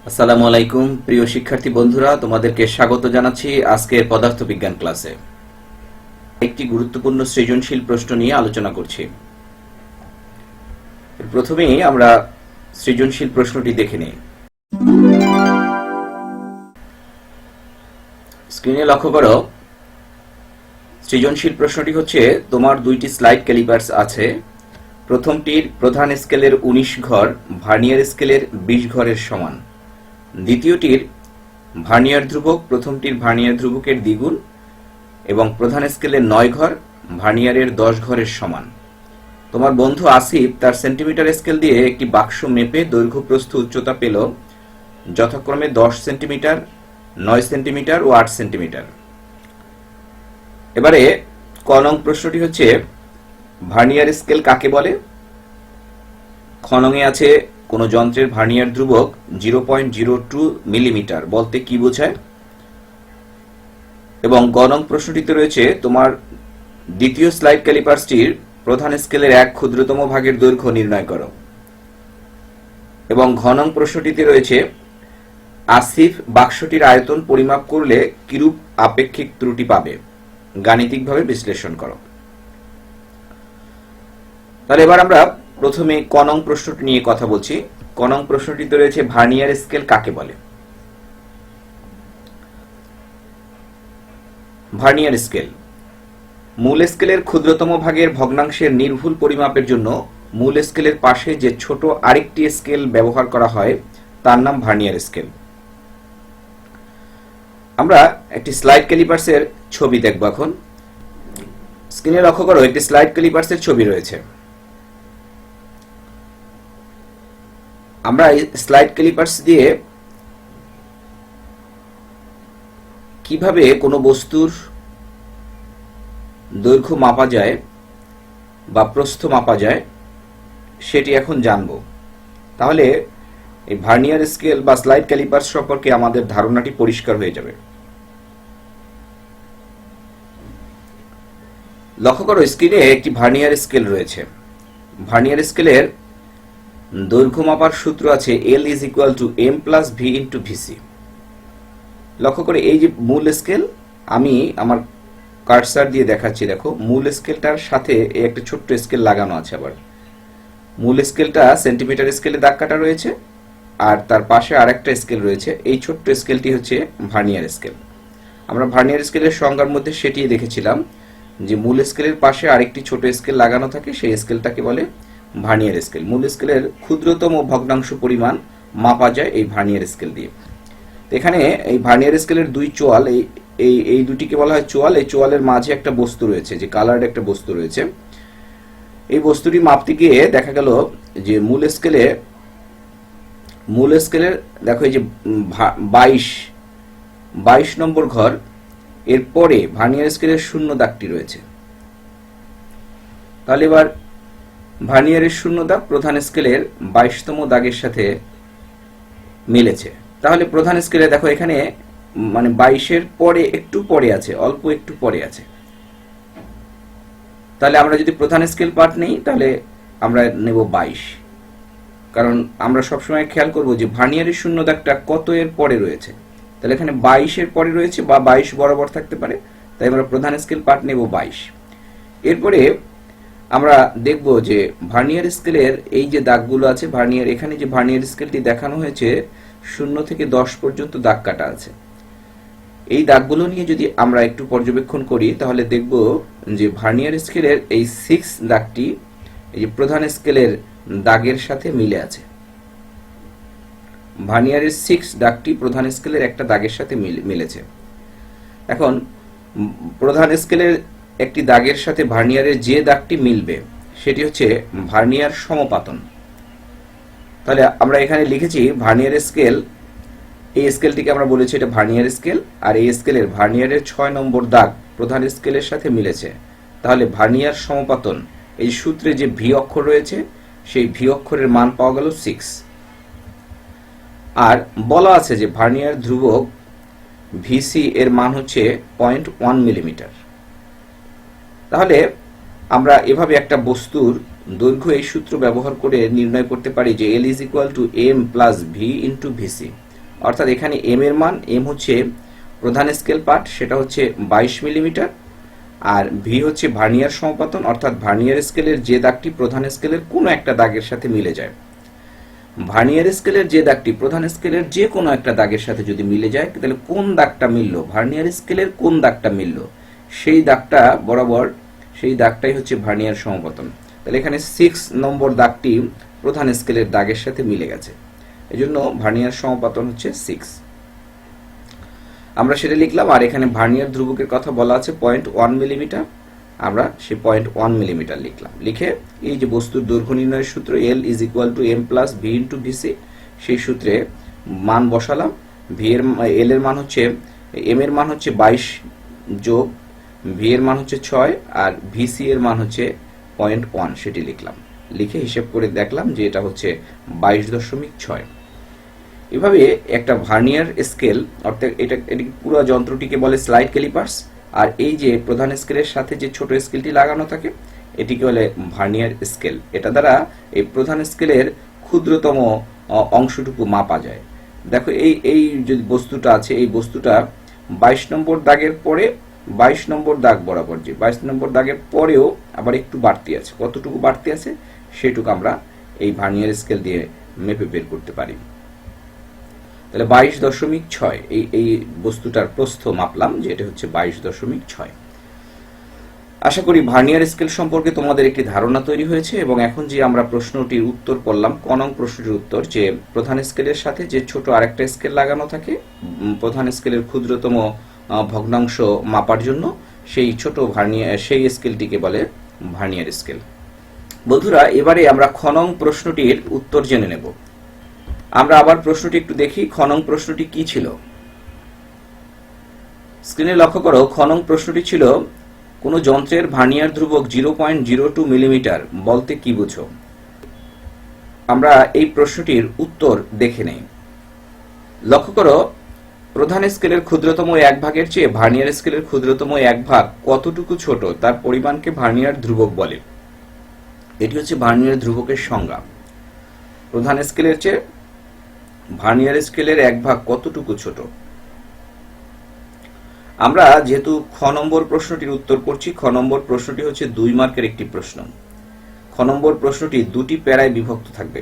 আসসালামু আলাইকুম প্রিয় শিক্ষার্থী বন্ধুরা, তোমাদেরকে স্বাগত জানাচ্ছি আজকের পদার্থবিজ্ঞান ক্লাসে। একটি গুরুত্বপূর্ণ সৃজনশীল প্রশ্ন নিয়ে আলোচনা করছি। প্রথমেই আমরা সৃজনশীল প্রশ্নটি দেখে নিই। স্ক্রিনে লক্ষ্য করো, সৃজনশীল প্রশ্নটি হচ্ছে তোমার দুইটি স্লাইড ক্যালিপার্স আছে। প্রথমটির প্রধান স্কেলের 19 ঘর ভার্নিয়ার স্কেলের 20 ঘরের সমান। দ্বিতীয়টির ভার্নিয়ার ধ্রুবক প্রথমটির ভার্নিয়ার ধ্রুবকের দ্বিগুণ এবং প্রধান স্কেলের 9 ঘর ভার্নিয়ারের 10 ঘরের সমান। তোমার বন্ধু আসিফ তার সেন্টিমিটার স্কেল দিয়ে একটি বাক্স মেপে দৈর্ঘ্য প্রস্থ উচ্চতা পেল যথাক্রমে 10 সেন্টিমিটার, 9 সেন্টিমিটার ও 8 সেন্টিমিটার। এবারে ক নং প্রশ্নটি হচ্ছে ভার্নিয়ার স্কেল কাকে বলে? খ নংয়ে আছে কোন যন্ত্রের ভার্নিয়ার ধ্রুবক 0.02 মিলিমিটার বলতে কি বোঝায়? এবং গ নং প্রশ্নটিতে রয়েছে তোমার দ্বিতীয় স্লাইড ক্যালিপার্সটির প্রধান স্কেলের 1 ক্ষুদ্রতম ভাগের দৈর্ঘ্য নির্ণয় করো। এবং ঘ নং প্রশ্নটিতে রয়েছে আসিফ বাক্সটির আয়তন পরিমাপ করলে কিরূপ আপেক্ষিক ত্রুটি পাবে, গাণিতিকভাবে বিশ্লেষণ করো। তাহলে এবার আমরা প্রথমে ক নং প্রশ্নটি নিয়ে কথা বলছি। ক নং প্রশ্নটিতে রয়েছে ভার্নিয়ার স্কেল কাকে বলে? ভার্নিয়ার স্কেল মূল স্কেলের ক্ষুদ্রতম ভাগের ভগ্নাংশের নির্ভুল পরিমাপের জন্য মূল স্কেলের পাশে যে ছোট আরেকটি স্কেল ব্যবহার করা হয় তার নাম ভার্নিয়ার স্কেল। আমরা একটি স্লাইড ক্যালিপার্সের ছবি দেখব। এখন স্ক্রিনে লক্ষ্য করো, একটি স্লাইড ক্যালিপার্সের ছবি রয়েছে। আমরা এই স্লাইড ক্যালিপার্স দিয়ে কিভাবে কোনো বস্তুর দৈর্ঘ্য মাপা যায় বা প্রস্থ মাপা যায় সেটি এখন জানব। তাহলে এই ভার্নিয়ার স্কেল বা স্লাইড ক্যালিপার্স সম্পর্কে আমাদের ধারণাটি পরিষ্কার হয়ে যাবে। লক্ষ্য করো, স্ক্রিনে একটি ভার্নিয়ার স্কেল রয়েছে। ভার্নিয়ার স্কেলের দৈর্ঘ্য মাপার সূত্র আছে L = m + v × vc। লক্ষ্য করে এই যে মূল স্কেল, আমি আমার কার্সার দিয়ে দেখাচ্ছি, দেখো মূল স্কেলটার সাথে এই একটা ছোট্ট স্কেল লাগানো আছে। আবার মূল স্কেলটা সেন্টিমিটার স্কেলে দাগ কাটা রয়েছে আর তার পাশে আরেকটা স্কেল রয়েছে। এই ছোট্ট স্কেলটি হচ্ছে ভার্নিয়ার স্কেল। আমরা ভার্নিয়ার স্কেলের সংজ্ঞার মধ্যে সেটি দেখেছিলাম যে মূল স্কেলের পাশে আরেকটি ছোট স্কেল লাগানো থাকে, সেই স্কেলটাকে বলে ভার্নিয়ার স্কেল। মূল স্কেলের ক্ষুদ্রতম ভগ্নাংশ পরিমাণ মাপা যায় এই ভার্নিয়ার স্কেল দিয়ে। এখানে এই ভার্নিয়ার স্কেলের দুই চোয়াল, এই দুটিকে বলা হয় চোয়াল। এই চোয়ালের মাঝে একটা বস্তু রয়েছে, যে কালার্ড একটা বস্তু রয়েছে। এই বস্তুটি মাপতে গিয়ে দেখা গেল যে মূল স্কেলের দেখো এই যে 22 নম্বর ঘর, এরপরে ভার্নিয়ার স্কেলের 0 দাগটি রয়েছে। তাহলে এবার ভার্নিয়ারের 0 দাগ প্রধান স্কেলের 22তম দাগের সাথে মিলেছে। তাহলে প্রধান স্কেলে দেখো এখানে মানে 22-এর পরে একটু পরে আছে, অল্প একটু পরে আছে। তাহলে আমরা যদি প্রধান স্কেল পার্ট নেই তাহলে আমরা নেব 22, কারণ আমরা সবসময় খেয়াল করব যে ভার্নিয়ারের 0 দাগটা কত এর পরে রয়েছে। তাহলে এখানে 22-এর পরে রয়েছে বা 22 বরাবর থাকতে পারে, তাই আমরা প্রধান স্কেল পার্ট নেব 22। এরপরে আমরা দেখব যে ভার্নিয়ার স্কেলের এই যে দাগগুলো আছে, ভার্নিয়ার এখানে যে ভার্নিয়ার স্কেলটি দেখানো হয়েছে 0 থেকে 10 পর্যন্ত দাগ কাটা আছে। এই দাগগুলো নিয়ে যদি আমরা একটু পর্যবেক্ষণ করি তাহলে দেখব যে ভার্নিয়ার স্কেলের এই 6 দাগটি এই যে প্রধান স্কেলের দাগের সাথে মিলে আছে। ভার্নিয়ারের 6 দাগটি প্রধান স্কেলের একটা দাগের সাথে মিলেছে। এখন প্রধান স্কেলের একটি দাগের সাথে ভার্নিয়ারের যে দাগটি মিলবে সেটি হচ্ছে ভার্নিয়ার সমপাতন। তাহলে আমরা এখানে লিখেছি ভার্নিয়ার স্কেল, এই স্কেলটিকে আমরা বলেছি এটা ভার্নিয়ার স্কেল, আর এই স্কেলের ভার্নিয়ারের 6 নম্বর দাগ প্রধান স্কেলের সাথে মিলেছে। তাহলে ভার্নিয়ার সমপাতন, এই সূত্রে যে ভি অক্ষর রয়েছে সেই ভি অক্ষরের মান পাওয়া গেল 6। আর বলা আছে যে ভার্নিয়ার ধ্রুবক ভিসি এর মান হচ্ছে 0.1 মিলিমিটার। তাহলে আমরা এভাবে একটা বস্তুর দৈর্ঘ্য এই সূত্র ব্যবহার করে নির্ণয় করতে পারি যে L = m + v × vc, অর্থাৎ এখানে এম এর মান, এম হচ্ছে প্রধান স্কেল পার্ট, সেটা হচ্ছে 22 মিলিমিটার, আর ভি হচ্ছে ভার্নিয়ার সমাপতন, অর্থাৎ ভার্নিয়ার স্কেলের যে দাগটি প্রধান স্কেলের কোনো একটা দাগের সাথে মিলে যায়। ভার্নিয়ার স্কেলের যে দাগটি প্রধান স্কেলের যে কোনো একটা দাগের সাথে যদি মিলে যায়, তাহলে কোন দাগটা মিলল, ভার্নিয়ার স্কেলের কোন দাগটা মিলল, সেই দাগটা বরাবর, সেই দাগটাই হচ্ছে ভার্নিয়ার সমাপতন। তাহলে এখানে 6 নম্বর দাগটি প্রধান স্কেলের দাগের সাথে মিলে গেছে, এজন্য ভার্নিয়ার সমাপতন হচ্ছে 6। আমরা সেটা লিখলাম। আর এখানে ভার্নিয়ার ধ্রুবকের কথা বলা আছে 0.1 মিলিমিটার, আমরা সে 0.1 মিলিমিটার লিখলাম। লিখে এই যে বস্তুর দৈর্ঘ্য নির্ণয়ের সূত্র L is equal to M plus V into VC, সেই সূত্রে মান বসালাম। ভি এর এল এর মান হচ্ছে, এম এর মান হচ্ছে 22 যোগ ভি এর মান হচ্ছে 6 আর ভিসি এর মান হচ্ছে 0.1, সেটি লিখলাম। লিখে হিসেব করে দেখলাম যে এটা হচ্ছে 22.6। এভাবে একটা ভার্নিয়ার স্কেল, অর্থাৎ এটি পুরো যন্ত্রটিকে বলে স্লাইড ক্যালিপার্স, আর এই যে প্রধান স্কেলের সাথে যে ছোট স্কেলটি লাগানো থাকে এটিকে বলে ভার্নিয়ার স্কেল। এটা দ্বারা এই প্রধান স্কেলের ক্ষুদ্রতম অংশটুকু মাপা যায়। দেখো এই যে বস্তুটা আছে, এই বস্তুটা 22 নম্বর দাগের পরে, 22 নম্বর দাগ বরাবর, যে 22 নম্বর দাগের পরেও আবার একটু বাড়তি আছে, কতটুকু বাড়তি আছে সেটুকু আমরা এই ভার্নিয়ার স্কেল দিয়ে মেপে বের করতে পারি। তাহলে 22.6 এই বস্তুটার প্রস্থ মাপলাম, যে এটা হচ্ছে 22.6। আশা করি ভার্নিয়ার স্কেল সম্পর্কে তোমাদের একটি ধারণা তৈরি হয়েছে। এবং এখন যে আমরা প্রশ্নটির উত্তর করলাম, ক নং প্রশ্নটির উত্তর, যে প্রধান স্কেলের সাথে যে ছোট আরেকটা স্কেল লাগানো থাকে প্রধান স্কেলের ক্ষুদ্রতম ভগ্নাংশ মাপার জন্য, সেই ছোট ভার্নিয়ার, সেই স্কেলটিকে বলে ভার্নিয়ার স্কেল। বন্ধুরা, এবারে আমরা খ নং প্রশ্নটির উত্তর জেনে নেব। আমরা আবার প্রশ্নটি একটু দেখি, খ নং প্রশ্নটি কি ছিল। স্ক্রিনে লক্ষ্য করো, খ নং প্রশ্নটি ছিল, কোন যন্ত্রের ভার্নিয়ার ধ্রুবক 0.02 মিলিমিটার বলতে কি বুঝো। আমরা এই প্রশ্নটির উত্তর দেখে নেই। লক্ষ্য করো, প্রধান স্কেলের ক্ষুদ্রতম এক ভাগের চেয়ে ভার্নিয়ার স্কেলের ক্ষুদ্রতম এক ভাগ কতটুকু ছোট তার পরিমাণকে ভার্নিয়ার ধ্রুবক বলে। এটি হচ্ছে ভার্নিয়ার ধ্রুবকের সংজ্ঞা। প্রধান স্কেলের চেয়ে ভার্নিয়ার স্কেলের এক ভাগ কতটুকু ছোট। আমরা যেহেতু খ নম্বর প্রশ্নটির উত্তর করছি, খ নম্বর প্রশ্নটি হচ্ছে 2 মার্কের একটি প্রশ্ন। খ নম্বর প্রশ্নটি দুটি প্যারায় বিভক্ত থাকবে।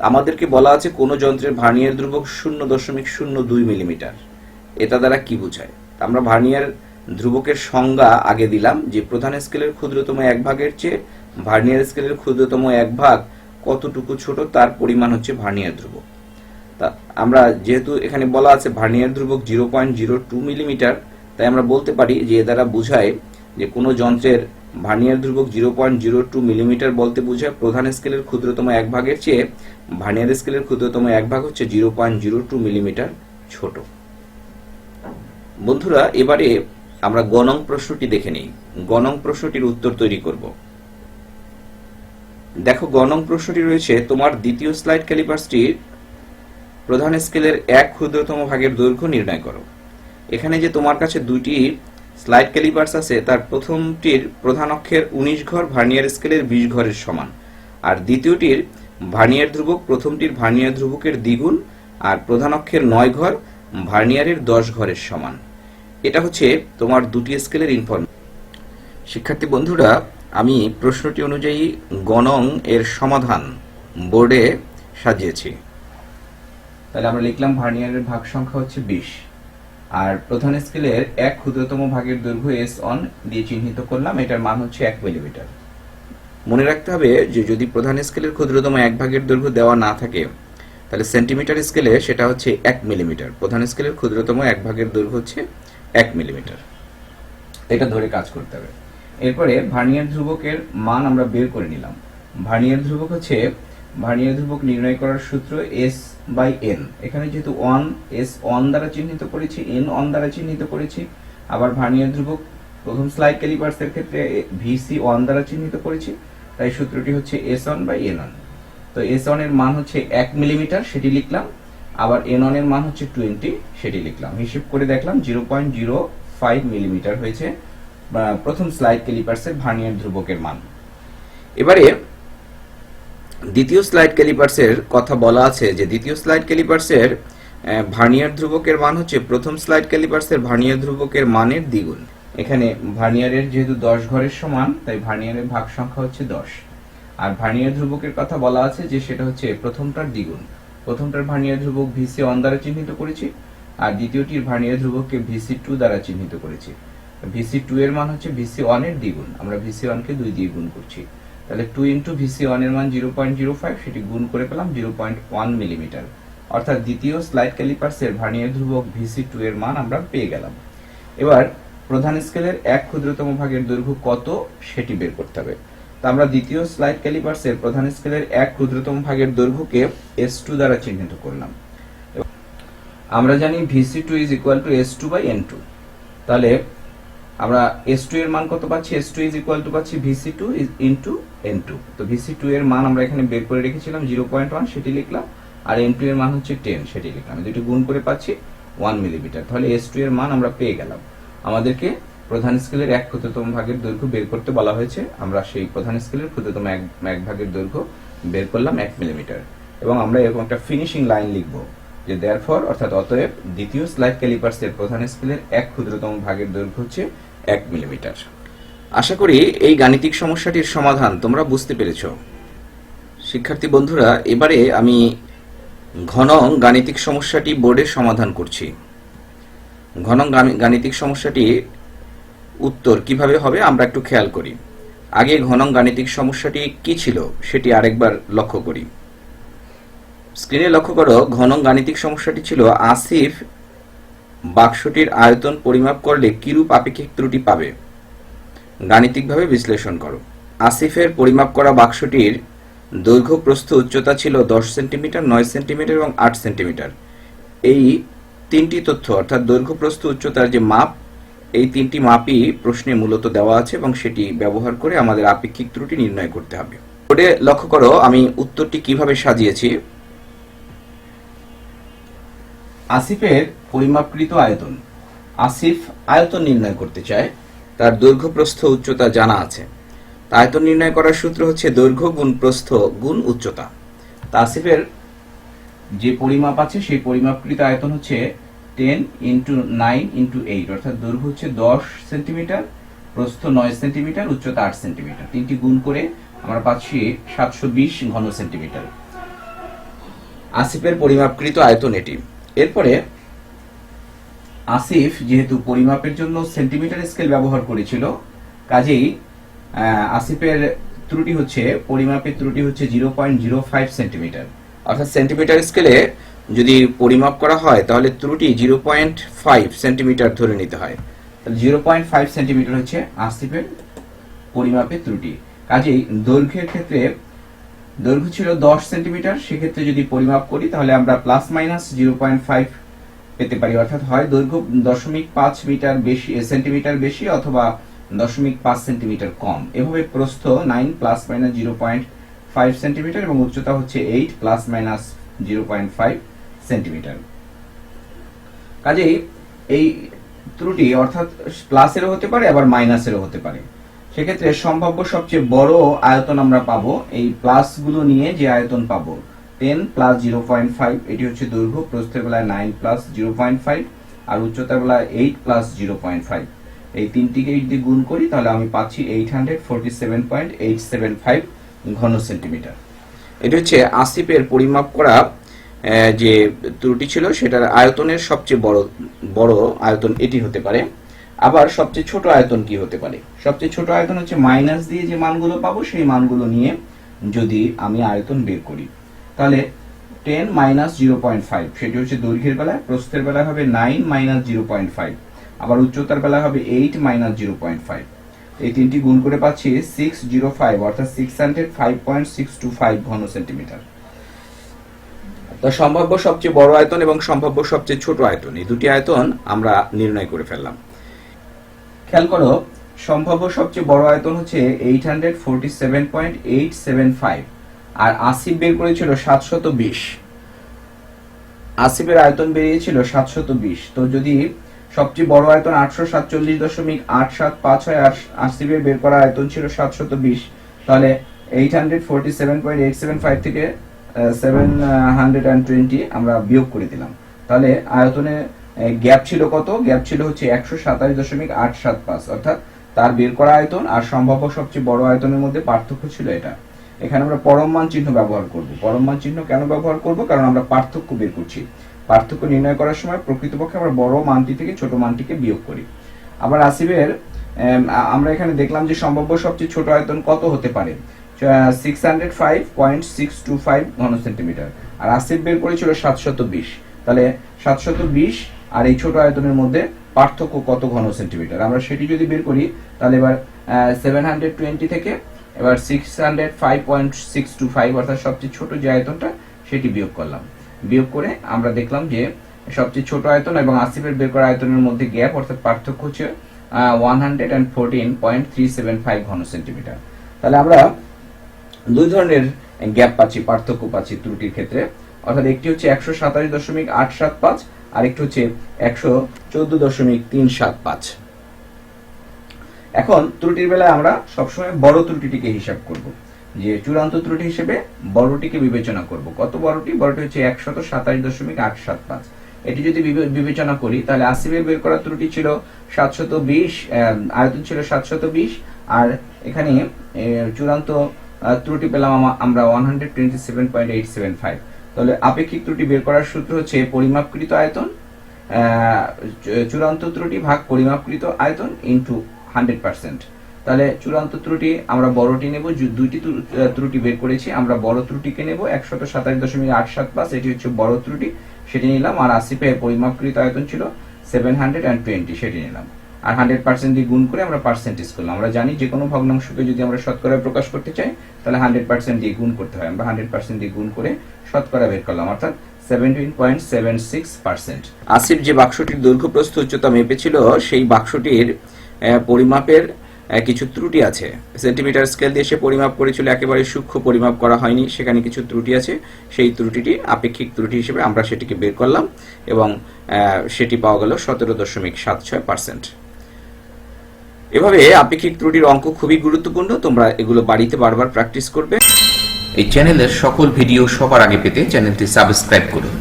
আমাদেরকে বলা আছে কোন যন্ত্রের ভার্নিয়ার ধ্রুবক 0.02 মিলিমিটার, এটা দ্বারা কি বোঝায়। আমরা ভার্নিয়ার ধ্রুবকের সংজ্ঞা আগে দিলাম, যে প্রধান স্কেলের ক্ষুদ্রতম এক ভাগের চেয়ে ভার্নিয়ার স্কেলের ক্ষুদ্রতম এক ভাগ কতটুকু ছোট তার পরিমাণ হচ্ছে ভার্নিয়ার ধ্রুবক। তা আমরা যেহেতু এখানে বলা আছে ভার্নিয়ার ধ্রুবক 0.02 মিলিমিটার, তাই আমরা বলতে পারি যে এ দ্বারা বোঝায় যে কোনো যন্ত্রের ভার্নিয়ার ধ্রুবক 0.02 মিলিমিটার বলতে বোঝায় প্রধান স্কেলের ক্ষুদ্রতম এক ভাগের চেয়ে ভার্নিয়ার স্কেলের ক্ষুদ্রতম এক ভাগ হচ্ছে 0.02 মিলিমিটার ছোট। বন্ধুরা, এবারে আমরা গ নং প্রশ্নটি দেখে নিই। গ নং প্রশ্নটির উত্তর তৈরি করব। দেখো, গ নং প্রশ্নটি রয়েছে, তোমার দ্বিতীয় স্লাইড ক্যালিপার্সটির প্রধান স্কেলের এক ক্ষুদ্রতম ভাগের দৈর্ঘ্য নির্ণয় করো। এখানে যে তোমার কাছে দুইটি স্লাইড ক্যালিপার্স আছে, তার প্রথমটির প্রধান অক্ষের 19 ঘর ভার্নিয়ার স্কেলের 20 ঘরের সমান, আর দ্বিতীয়টির ভার্নিয়ার ধ্রুবক প্রথমটির ভার্নিয়ার ধ্রুবকের দ্বিগুণ, আর প্রধান অক্ষের 9 ঘর ভার্নিয়ারের 10 ঘরের সমান। এটা হচ্ছে তোমার দুটি স্কেলের ইনফরমেশন। শিক্ষার্থী বন্ধুরা, আমি প্রশ্নটি অনুযায়ী গ নং এর সমাধান বোর্ডে সাজিয়েছি। তাহলে আমরা লিখলাম ভার্নিয়ারের ভাগ সংখ্যা হচ্ছে 20, আর প্রধান স্কেলের এক ক্ষুদ্রতম ভাগের দৈর্ঘ্য S1 দিয়ে চিহ্নিত করলাম, এটার মান হচ্ছে 1 মিলিমিটার। মনে রাখতে হবে যে যদি প্রধান স্কেলের ক্ষুদ্রতম এক ভাগের দৈর্ঘ্য দেওয়া না থাকে, তাহলে সেন্টিমিটার স্কেলে সেটা হচ্ছে 1 মিলিমিটার। প্রধান স্কেলের ক্ষুদ্রতম এক ভাগের দৈর্ঘ্য হচ্ছে 1 মিলিমিটার, এটা ধরে কাজ করতে হবে। এরপরে ভার্নিয়ার ধ্রুবকের মান আমরা বের করে নিলাম। ভার্নিয়ার ধ্রুবক হচ্ছে, ভার্নিয়ার ধ্রুবক নির্ণয় করার সূত্র S/N। এখানে যেহেতু 1 S1 দ্বারা চিহ্নিত করেছি, N1 দ্বারা চিহ্নিত করেছি, আবার ভার্নিয়ার ধ্রুবক প্রথম স্লাইড ক্যালিপার্সের ক্ষেত্রে VC1 দ্বারা চিহ্নিত করেছি, তাই সূত্রটি হচ্ছে S1/N1। তো S1 এর মান হচ্ছে 1 মিলিমিটার, সেটি লিখলাম, আবার N1 এর মান হচ্ছে 20, সেটি লিখলাম। হিসাব করে দেখলাম 0.05 মিলিমিটার হয়েছে প্রথম স্লাইড ক্যালিপার্সের ভার্নিয়ার ধ্রুবকের মান। এবারে দ্বিতীয় স্লাইড ক্যালিপার্সের কথা বলা আছে, যে দ্বিতীয় স্লাইড ক্যালিপার্সের ভার্নিয়ার ধ্রুবকের মান হচ্ছে প্রথম স্লাইড ক্যালিপার্সের ভার্নিয়ার ধ্রুবকের মানের দ্বিগুণ। এখানে ভার্নিয়ারের যেহেতু 10 ঘরের সমান, তাই ভার্নিয়ারের ভাগ সংখ্যা হচ্ছে 10। আর ভার্নিয়ার ধ্রুবকের কথা বলা আছে যে সেটা হচ্ছে প্রথমটার দ্বিগুণ। প্রথমটার ভার্নিয়ার ধ্রুবক VC1 দ্বারা চিহ্নিত করেছি, আর দ্বিতীয়টির ভার্নিয়ার ধ্রুবককে VC2 দ্বারা চিহ্নিত করেছি। VC2 এর মান হচ্ছে VC1 এর দ্বিগুণ, আমরা VC1 কে 2 দিয়ে গুণ করছি, তাহলে 2 ইন্টু VC1 এর মান 0.05, সেটি গুণ করে পেলাম 0.1 মিলিমিটার। অর্থাৎ দ্বিতীয় স্লাইড ক্যালিপার্সের ভার্নিয়ার ধ্রুবক VC2 এর মান আমরা পেয়ে গেলাম। এবার প্রধান স্কেলের 1 ক্ষুদ্রতম ভাগের দৈর্ঘ্য কত সেটি বের করতে হবে। তা আমরা দ্বিতীয় স্লাইড ক্যালিপার্সের প্রধান স্কেলের 1 ক্ষুদ্রতম ভাগের দৈর্ঘ্যকে S2 দ্বারা চিহ্নিত করলাম। আমরা জানি VC2 is equal to S2 by N2, তাহলে আমরা S2 এর মান কত পাচ্ছি? S2 is equal to পাচ্ছি VC2 into N2। তো VC2 এর মান আমরা এখানে বের করে রেখেছিলাম 0.1, সেটি লিখলাম, আর N2 এর মান হচ্ছে 10, সেটি লিখলাম। দুটো গুণ করে পাচ্ছি 1 মিলিমিটার। তাহলে S2 এর মান আমরা পেয়ে গেলাম। আমাদেরকে প্রধান স্কেলের 1 ক্ষুদ্রতম ভাগের দৈর্ঘ্য বের করতে বলা হয়েছে, আমরা সেই প্রধান স্কেলের ক্ষুদ্রতম এক ভাগের দৈর্ঘ্য বের করলাম 1 মিলিমিটার, এবং আমরা এরকম একটা ফিনিশিং লাইন লিখব যে therefore অর্থাৎ অতএব দ্বিতীয় স্লাইড ক্যালিপার্সের প্রধান স্কেলের 1 ক্ষুদ্রতম ভাগের দৈর্ঘ্য হচ্ছে 1 মিলিমিটার। আশা করি এই গাণিতিক সমস্যাটির সমাধান তোমরা বুঝতে পেরেছো। শিক্ষার্থী বন্ধুরা, এবারে আমি ঘন গাণিতিক সমস্যাটি বোর্ডের সমাধান করছি। ঘন গাণিতিক সমস্যাটি উত্তর কিভাবে হবে আমরা একটু খেয়াল করি। আগে ঘন গাণিতিক সমস্যাটি কি ছিল সেটি আরেকবার লক্ষ্য করি। স্ক্রিনে লক্ষ্য করো, ঘন গাণিতিক সমস্যাটি ছিল আসিফ বাক্সটির আয়তন পরিমাপ করলে কিরূপ আপেক্ষিক ত্রুটি পাবে, গাণিতিকভাবে বিশ্লেষণ করো। আসিফের পরিমাপ করা বাক্সটির দৈর্ঘ্য প্রস্থ উচ্চতা ছিল 10 সেন্টিমিটার, 9 সেন্টিমিটার এবং 8 সেন্টিমিটার। এই তিনটি তথ্য অর্থাৎ দৈর্ঘ্য প্রস্থ উচ্চতার যে মাপ, এই তিনটি মাপই প্রশ্নে মূলত দেওয়া আছে এবং সেটি ব্যবহার করে আমাদের আপেক্ষিক ত্রুটি নির্ণয় করতে হবে। বোর্ডে লক্ষ্য করো আমি উত্তরটি কিভাবে সাজিয়েছি। আসিফের পরিমাপকৃত আয়তন, আসিফ আয়তন নির্ণয় করতে চায়, তার দৈর্ঘ্য প্রস্থ উচ্চতা জানা আছে। আয়তন নির্ণয় করার সূত্র হচ্ছে দৈর্ঘ্য গুণ প্রস্থ গুণ উচ্চতা। তা আসিফের যে পরিমাপ আছে সেই পরিমাপকৃত আয়তন হচ্ছে 10 ইন্টু 9 ইন্টু 8, অর্থাৎ দৈর্ঘ্য হচ্ছে 10 সেন্টিমিটার, প্রস্থ 9 সেন্টিমিটার, উচ্চতা 8 সেন্টিমিটার। তিনটি গুণ করে আমরা পাচ্ছি 720 ঘন সেন্টিমিটার। আসিফের পরিমাপকৃত আয়তন এটি। এরপরে আসিফ যেহেতু পরিমাপের জন্য সেন্টিমিটার স্কেল ব্যবহার করেছিল, কাজেই আসিফের ত্রুটি হচ্ছে, পরিমাপের ত্রুটি হচ্ছে 0.05 সেন্টিমিটার। অর্থাৎ সেন্টিমিটার স্কেলে যদি পরিমাপ করা হয় তাহলে ত্রুটি 0.5 সেন্টিমিটার ধরে নিতে হয়। 0.5 সেন্টিমিটার হচ্ছে আসিফের পরিমাপের ত্রুটি। কাজেই দৈর্ঘ্যের ক্ষেত্রে দৈর্ঘ্য ছিল 10 সেন্টিমিটার, সেক্ষেত্রে যদি পরিমাপ করি তাহলে আমরা প্লাস মাইনাস 0.5 পেতে পারি, অর্থাৎ হয় দৈর্ঘ্য 0.5 মিটার বেশি সেন্টিমিটার বেশি অথবা 0.5 সেন্টিমিটার কম। এভাবে প্রস্থ 9 প্লাস মাইনাস 0.5 সেন্টিমিটার এবং উচ্চতা হচ্ছে 8 প্লাস মাইনাস 0.5 সেন্টিমিটার। কাজেই এই ত্রুটি অর্থাৎ প্লাসেরও হতে পারে আবার মাইনাসেরও হতে পারে। সেক্ষেত্রে সম্ভাব্য সবচেয়ে বড় আয়তন আমরা পাবো এই প্লাস গুলো নিয়ে, যে আয়তন পাবো 10 প্লাস 0.5, এটি হচ্ছে দৈর্ঘ্য, প্রস্থের বেলায় 9 প্লাস 0.5 আর উচ্চতার বেলায় 8 প্লাস 0.5। এই তিনটিকে যদি গুণ করি তাহলে আমি পাচ্ছি 847.875 ঘন সেন্টিমিটার। এটি হচ্ছে আসিফের পরিমাপ করা যে ত্রুটি ছিল সেটার আয়তনের সবচেয়ে বড় আয়তন এটি হতে পারে। আবার সবচেয়ে ছোট আয়তন কি হতে পারে? সবচেয়ে ছোট আয়তন হচ্ছে মাইনাস দিয়ে যে মানগুলো পাবো সেই মানগুলো নিয়ে যদি আমি আয়তন বের করি, তাহলে 10 মাইনাস 0.5 সেটি হচ্ছে দৈর্ঘ্যের বেলায়, প্রস্থের বেলায় হবে 9 মাইনাস 0.5, আবার উচ্চতার বেলায় হবে 8 মাইনাস 0.5। এই তিনটি গুণ করে পাচ্ছি 605, অর্থাৎ 605.625 ঘন সেন্টিমিটার। তো সম্ভাব্য সবচেয়ে বড় আয়তন এবং সম্ভাব্য সবচেয়ে ছোট আয়তন, এই দুটি আয়তন আমরা নির্ণয় করে ফেললাম। খেয়াল করো, সম্ভাব্য সবচেয়ে বড় আয়তন হচ্ছে 847.875 আর আসিফ বের করেছিল 720। আসিফের আয়তন বেরিয়েছিল 720। তো যদি সবচেয়ে বড় আয়তন 847.8756 হয় আর আসিফের বের করা আয়তন ছিল 720, তাহলে 847.875 থেকে 720 আমরা বিয়োগ করে দিলাম, তাহলে আয়তনে গ্যাপ ছিল কত? গ্যাপ ছিল হচ্ছে 127.875, অর্থাৎ তার বের করা আয়তন আর সম্ভাব্য সবচেয়ে বড় আয়তনের মধ্যে পার্থক্য ছিল এটা। এখানে আমরা পরম মান চিহ্ন ব্যবহার করব। পরম মান চিহ্ন কেন ব্যবহার করব? কারণ আমরা পার্থক্য বের করছি। পার্থক্য নির্ণয় করার সময় প্রকৃতপক্ষে আমরা বড় মানটি থেকে ছোট মানটিকে বিয়োগ করি। আবার আসিফের আমরা এখানে দেখলাম যে সম্ভাব্য সবচেয়ে ছোট আয়তন কত হতে পারে, 605.625 ঘন সেন্টিমিটার, আর আসিফ বের করেছিল 720। তাহলে 720 আর এই ছোট আয়তনের মধ্যে পার্থক্য কত ঘন সেন্টিমিটার, আমরা সেটি যদি বের করি তাহলে এবার 720 থেকে এবার 605.625 অর্থাৎ সবচেয়ে ছোট যে আয়তনটা সেটি বিয়োগ করলাম। বিয়োগ করে আমরা দেখলাম যে সবচেয়ে ছোট আয়তন এবং আসিফের বের করা আয়তনের মধ্যে গ্যাপ অর্থাৎ পার্থক্য হচ্ছে 114.375 ঘন সেন্টিমিটার। তাহলে আমরা দুই ধরনের গ্যাপ পাচ্ছি, পার্থক্য পাচ্ছি ত্রুটির ক্ষেত্রে, অর্থাৎ একটি হচ্ছে 127.875 আর একটি হচ্ছে 114.375। এখন ত্রুটির বেলায় আমরা সবসময় বড় ত্রুটিটিকে হিসাব করব, যে চূড়ান্ত ত্রুটি হিসেবে বড়টিকে বিবেচনা করব। কত বড়টি? বড়টি হচ্ছে 127.875। এটি যদি বিবেচনা করি তাহলে আসিফের বের করা ত্রুটি ছিল 720, আয়তন ছিল 720, আর এখানে চূড়ান্ত ত্রুটি পেলাম আমরা 127.875। তাহলে আপেক্ষিক ত্রুটি বের করার সূত্র হচ্ছে পরিমাপকৃত আয়তন, চূড়ান্ত ত্রুটি ভাগ পরিমাপকৃত আয়তন ইনটু 100%। তাহলে চূড়ান্ত ত্রুটি আমরা বড়টি নেব, দুইটি ত্রুটি বের করেছি, আমরা বড় ত্রুটিকে নেব 127.875, এটি হচ্ছে বড় ত্রুটি, সেটি নিলাম। আর আসিফের পরিমাপকৃত আয়তন ছিল 720, সেটি নিলাম। আর 100% দিয়ে গুণ করে আমরা পার্সেন্টেজ করলাম। আমরা জানি যে কোনো ভগ্নাংশকে যদি আমরা শতকরায় প্রকাশ করতে চাই তাহলে 100% দিয়ে গুণ করতে হয়। আমরা 100% দিয়ে গুণ করে শতকরা বের করলাম, অর্থাৎ 17.76%। আসিফ যে বাক্সটির দৈর্ঘ্য প্রস্থ উচ্চতা মেপেছিল সেই বাক্সটির পরিমাপের কিছু ত্রুটি আছে। সেন্টিমিটার স্কেল দিয়ে সে পরিমাপ করেছিল, একেবারে সূক্ষ্ম পরিমাপ করা হয়নি, সেখানে কিছু ত্রুটি আছে। সেই ত্রুটিটি আপেক্ষিক ত্রুটি হিসেবে আমরা সেটিকে বের করলাম এবং সেটি পাওয়া গেল 17.76%। এভাবে আপেক্ষিক ত্রুটির অঙ্ক খুবই গুরুত্বপূর্ণ, তোমরা এগুলো বাড়িতে বারবার প্র্যাকটিস করবে। এই চ্যানেলের সকল ভিডিও সবার আগে পেতে চ্যানেলটি সাবস্ক্রাইব করুন।